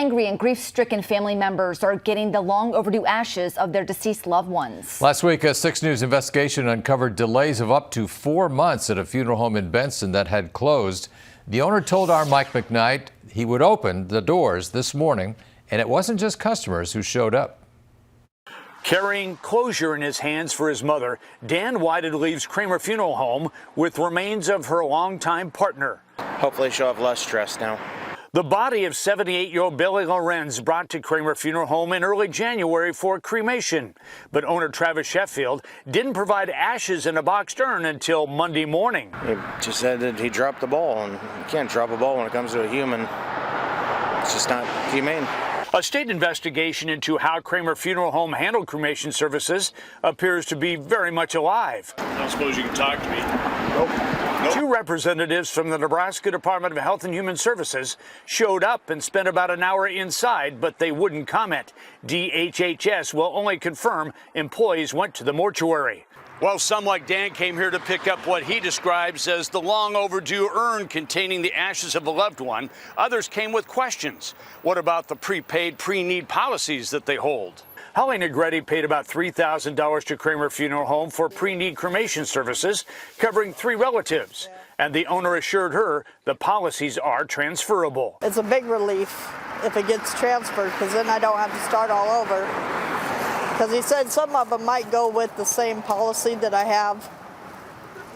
Angry and grief-stricken family members are getting the long overdue ashes of their deceased loved ones. Last week, a 6 News investigation uncovered delays of up to 4 months at a funeral home in Benson that had closed. The owner told our Mike McKnight he would open the doors this morning, and it wasn't just customers who showed up. Carrying closure in his hands for his mother, Dan Whited leaves Kramer Funeral Home with remains of her longtime partner. Hopefully she'll have less stress now. The body of 78-year-old Billy Lorenz brought to Kramer Funeral Home in early January for cremation. But owner Travis Sheffield didn't provide ashes in a boxed urn until Monday morning. He just said that he dropped the ball, and you can't drop a ball when it comes to a human. It's just not humane. A state investigation into how Kramer Funeral Home handled cremation services appears to be very much alive. I don't suppose you can talk to me. Nope. 2 representatives from the Nebraska Department of Health and Human Services showed up and spent about an hour inside, but they wouldn't comment. DHHS will only confirm employees went to the mortuary. Well, some like Dan came here to pick up what he describes as the long overdue urn containing the ashes of a loved one. Others came with questions. What about the prepaid pre-need policies that they hold? Holly Negretti paid about $3,000 to Kramer Funeral Home for pre-need cremation services, covering 3 relatives. And the owner assured her the policies are transferable. It's a big relief if it gets transferred, because then I don't have to start all over. Because he said some of them might go with the same policy that I have,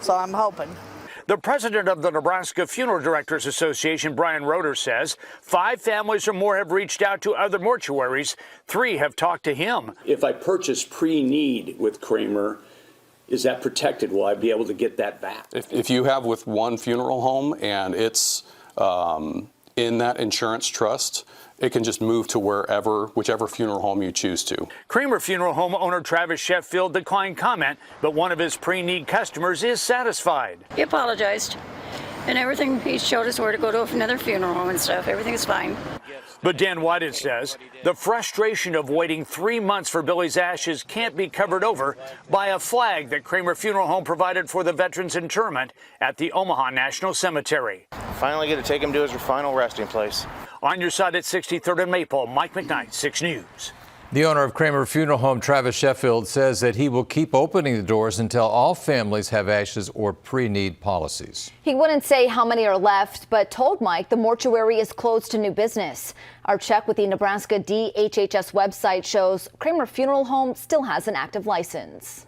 so I'm hoping. The president of the Nebraska Funeral Directors Association, Brian Roeder, says 5 families or more have reached out to other mortuaries. 3 have talked to him. If I purchase pre-need with Kramer, is that protected? Will I be able to get that back? If you have with one funeral home and it's in that insurance trust, it can just move to whichever funeral home you choose to. Kramer Funeral Home owner Travis Sheffield declined comment, but one of his pre-need customers is satisfied. He apologized, and everything, he showed us where to go to another funeral home and stuff. Everything is fine. But Dan Whited says the frustration of waiting 3 months for Billy's ashes can't be covered over by a flag that Kramer Funeral Home provided for the veteran's interment at the Omaha National Cemetery. Finally get to take him to his final resting place. On your side at 63rd and Maple, Mike McKnight, 6 News. The owner of Kramer Funeral Home, Travis Sheffield, says that he will keep opening the doors until all families have ashes or pre-need policies. He wouldn't say how many are left, but told Mike the mortuary is closed to new business. Our check with the Nebraska DHHS website shows Kramer Funeral Home still has an active license.